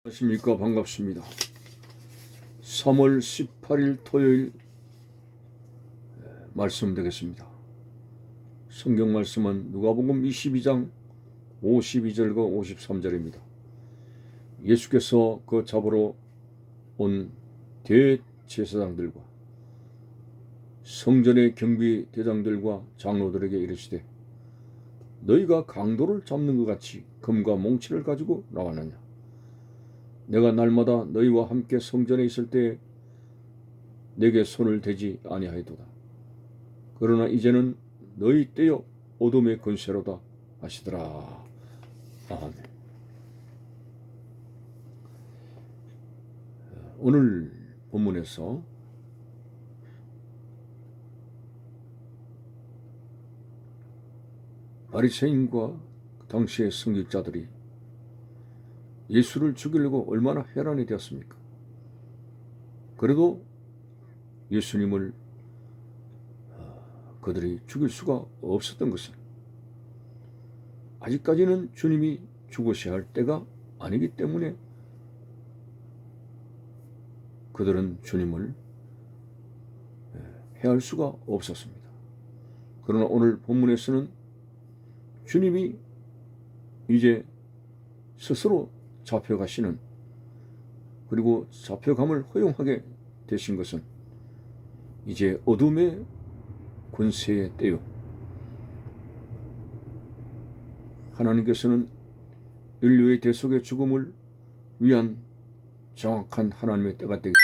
안녕하십니까. 반갑습니다. 3월 18일 토요일 말씀 되겠습니다. 성경 말씀은 누가복음 22장 52절과 53절입니다. 예수께서 그 잡으러 온 대제사장들과 성전의 경비대장들과 장로들에게 이르시되 너희가 강도를 잡는 것 같이 금과 몽치를 가지고 나왔느냐? 내가 날마다 너희와 함께 성전에 있을 때에 내게 손을 대지 아니하였도다. 그러나 이제는 너희 떼여 어둠의 권세로다 하시더라. 아멘. 오늘 본문에서 바리새인과 당시의 성직자들이 예수를 죽이려고 얼마나 해란이 되었습니까? 그래도 예수님을 그들이 죽일 수가 없었던 것은 아직까지는 주님이 죽으셔야 할 때가 아니기 때문에 그들은 주님을 해할 수가 없었습니다. 그러나 오늘 본문에서는 주님이 이제 스스로 잡혀가시는, 그리고 잡혀감을 허용하게 되신 것은 이제 어둠의 권세의 때요, 하나님께서는 인류의 대속의 죽음을 위한 정확한 하나님의 때가 되기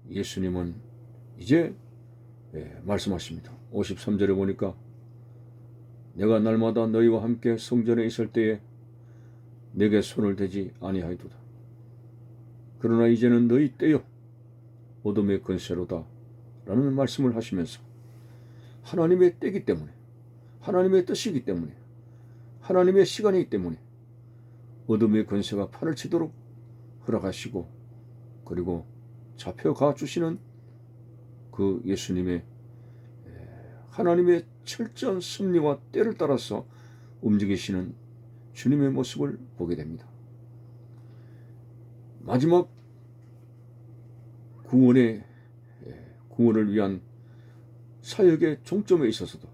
때문에 예수님은 이제 말씀하십니다. 53절에 보니까 내가 날마다 너희와 함께 성전에 있을 때에 내게 손을 대지 아니하였도다. 그러나 이제는 너희 때요 어둠의 권세로다 라는 말씀을 하시면서 하나님의 때이기 때문에, 하나님의 뜻이기 때문에, 하나님의 시간이기 때문에 어둠의 권세가 판을 치도록 허락하시고, 그리고 잡혀가 주시는 그 예수님의 하나님의 철저한 섭리와 때를 따라서 움직이시는 주님의 모습을 보게 됩니다. 마지막 구원을 위한 사역의 종점에 있어서도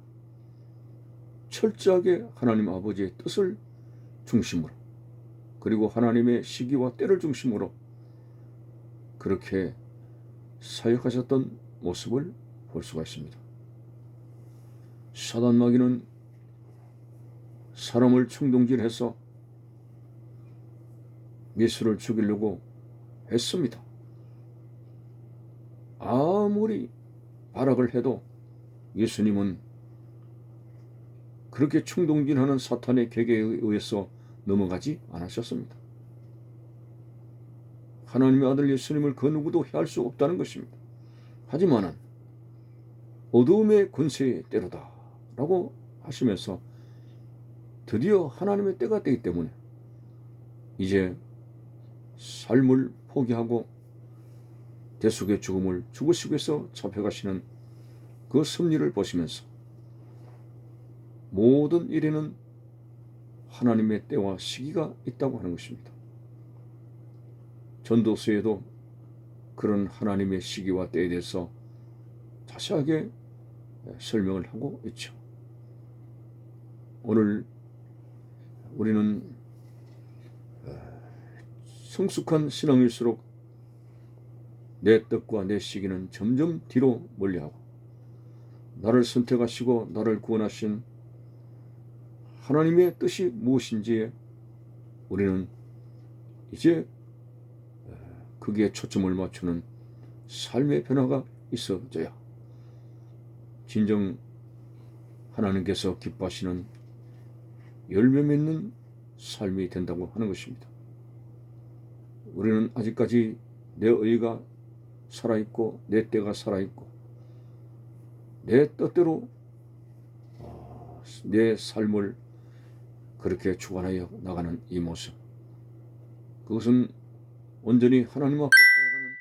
철저하게 하나님 아버지의 뜻을 중심으로, 그리고 하나님의 시기와 때를 중심으로 그렇게 사역하셨던 모습을 볼 수가 있습니다. 사단 마귀는 사람을 충동질해서 예수를 죽이려고 했습니다. 아무리 발악을 해도 예수님은 그렇게 충동질하는 사탄의 계계에 의해서 넘어가지 않으셨습니다. 하나님의 아들 예수님을 그 누구도 해할 수 없다는 것입니다. 하지만은 어두움의 권세의 때로다 라고 하시면서 드디어 하나님의 때가 되기 때문에 이제 삶을 포기하고 대속의 죽음을 죽으시기 위해서 잡혀가시는 그 섭리를 보시면서 모든 일에는 하나님의 때와 시기가 있다고 하는 것입니다. 전도서에도 그런 하나님의 시기와 때에 대해서 자세하게 설명을 하고 있죠. 오늘 우리는 성숙한 신앙일수록 내 뜻과 내 시기는 점점 뒤로 멀리하고 나를 선택하시고 나를 구원하신 하나님의 뜻이 무엇인지에 우리는 이제 거기에 초점을 맞추는 삶의 변화가 있어져야 진정 하나님께서 기뻐하시는 열매 맺는 삶이 된다고 하는 것입니다. 우리는 아직까지 내 의가 살아있고 내 때가 살아있고 내 뜻대로 내 삶을 그렇게 주관하여 나가는 이 모습, 그것은 온전히 하나님 앞에 살아가는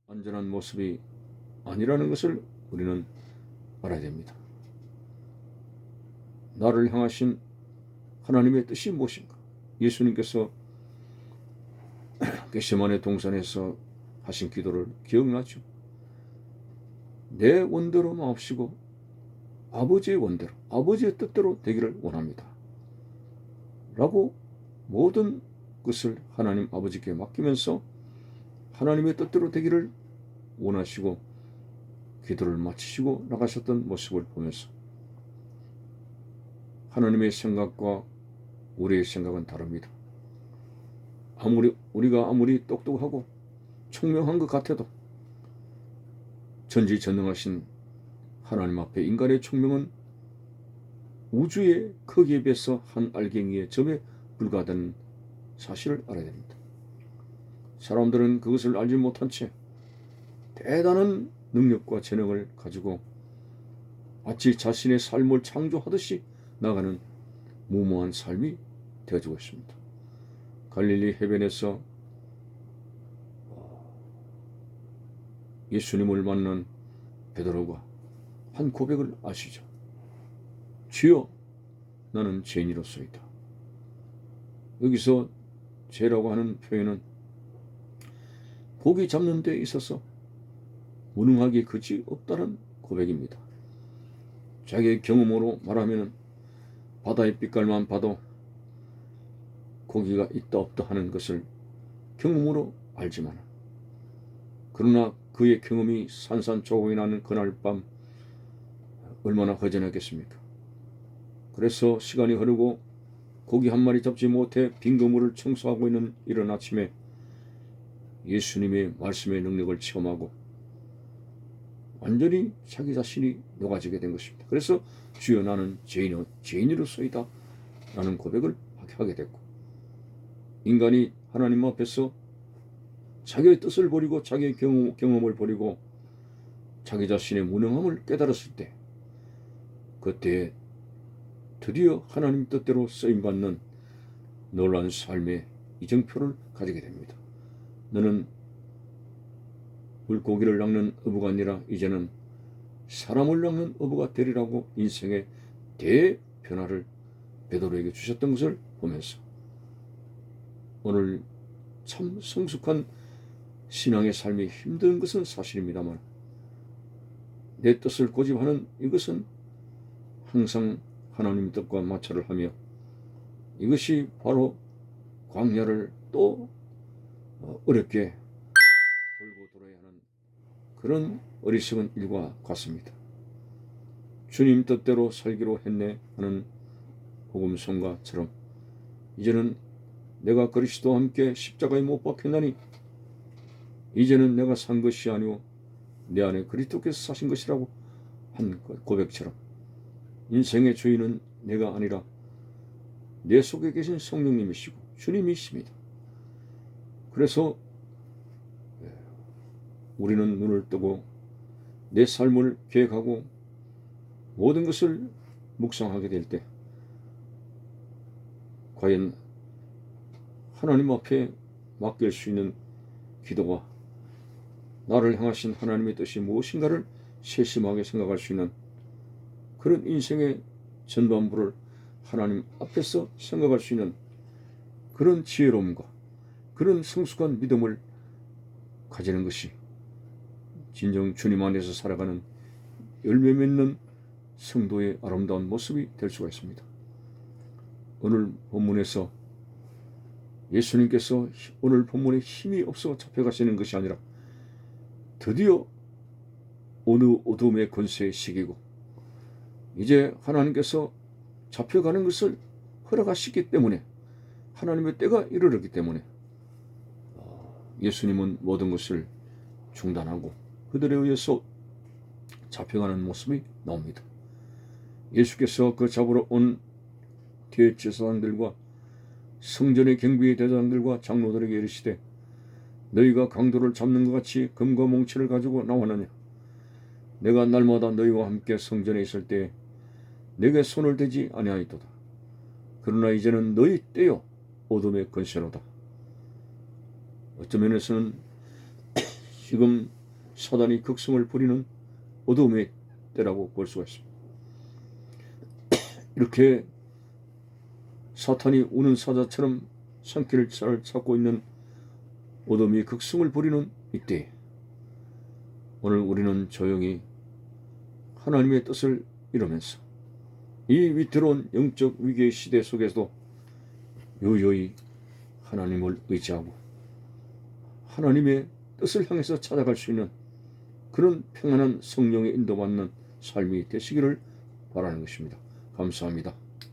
안전한 모습이 아니라는 것을 우리는 알아야 됩니다. 나를 향하신 하나님의 뜻이 무엇인가? 예수님께서 겟세마네 동산에서 하신 기도를 기억나죠? 내 원대로 마옵시고 아버지의 원대로, 아버지의 뜻대로 되기를 원합니다. 라고 모든 것을 하나님 아버지께 맡기면서 하나님의 뜻대로 되기를 원하시고 기도를 마치시고 나가셨던 모습을 보면서 하나님의 생각과 우리의 생각은 다릅니다. 우리가 아무리 똑똑하고 총명한 것 같아도 전지전능하신 하나님 앞에 인간의 총명은 우주의 크기에 비해서 한 알갱이의 점에 불과하다는 사실을 알아야 됩니다. 사람들은 그것을 알지 못한 채 대단한 능력과 재능을 가지고 마치 자신의 삶을 창조하듯이 나가는 무모한 삶이 되어지고 있습니다. 갈릴리 해변에서 예수님을 만난 베드로가 한 고백을 아시죠? 주여, 나는 죄인이로소이다. 여기서 죄라고 하는 표현은 고기 잡는 데 있어서 무능하기 그지 없다는 고백입니다. 자기의 경험으로 말하면 바다의 빛깔만 봐도 고기가 있다 없다 하는 것을 경험으로 알지만, 그러나 그의 경험이 산산조각이 나는 그날 밤 얼마나 허전했겠습니까? 그래서 시간이 흐르고 고기 한 마리 잡지 못해 빈 그물을 청소하고 있는 이른 아침에 예수님의 말씀의 능력을 체험하고 완전히 자기 자신이 녹아지게 된 것입니다. 그래서 주여, 나는 죄인으로소이다 라는 고백을 하게 됐고, 인간이 하나님 앞에서 자기의 뜻을 버리고 자기의 경험을 버리고 자기 자신의 무능함을 깨달았을 때, 그때 드디어 하나님 뜻대로 쓰임받는 놀라운 삶의 이정표를 가지게 됩니다. 너는 물고기를 낚는 어부가 아니라 이제는 사람을 낚는 어부가 되리라고 인생의 대변화를 베드로에게 주셨던 것을 보면서 오늘 참 성숙한 신앙의 삶이 힘든 것은 사실입니다만, 내 뜻을 고집하는 이것은 항상 하나님 뜻과 마찰을 하며 이것이 바로 광야를 또 어렵게 돌고 돌아야 하는 그런 어리석은 일과 같습니다. 주님 뜻대로 살기로 했네 하는 복음성가처럼 이제는 내가 그리스도와 함께 십자가에 못 박혔나니 이제는 내가 산 것이 아니오 내 안에 그리스도께서 사신 것이라고 한 고백처럼 인생의 주인은 내가 아니라 내 속에 계신 성령님이시고 주님이십니다. 그래서 우리는 눈을 뜨고 내 삶을 계획하고 모든 것을 묵상하게 될 때 과연 하나님 앞에 맡길 수 있는 기도와 나를 향하신 하나님의 뜻이 무엇인가를 세심하게 생각할 수 있는 그런 인생의 전반부를 하나님 앞에서 생각할 수 있는 그런 지혜로움과 그런 성숙한 믿음을 가지는 것이 진정 주님 안에서 살아가는 열매 맺는 성도의 아름다운 모습이 될 수가 있습니다. 오늘 본문에서 예수님께서 오늘 본문에 힘이 없어 잡혀가시는 것이 아니라 드디어 어느 어둠의 권세에 시기고 이제 하나님께서 잡혀가는 것을 허락하시기 때문에 하나님의 때가 이르렀기 때문에 예수님은 모든 것을 중단하고 그들에 의해서 잡혀가는 모습이 나옵니다. 예수께서 그 잡으러 온 대제사장들과 성전의 경비 대장들과 장로들에게 이르시되 너희가 강도를 잡는 것 같이 금과 몽치를 가지고 나왔느냐? 내가 날마다 너희와 함께 성전에 있을 때 내게 손을 대지 아니하였도다. 그러나 이제는 너희 때요 어둠의 권세로다. 어떤 면에서는 지금 사단이 극성을 부리는 어둠의 때라고 볼 수가 있습니다. 이렇게 사탄이 우는 사자처럼 손길을 찾고 있는 어둠이 극성을 부리는 이때 오늘 우리는 조용히 하나님의 뜻을 이루면서 이 위태로운 영적 위기의 시대 속에서도 유유히 하나님을 의지하고 하나님의 뜻을 향해서 찾아갈 수 있는 그런 평안한 성령의 인도받는 삶이 되시기를 바라는 것입니다. 감사합니다.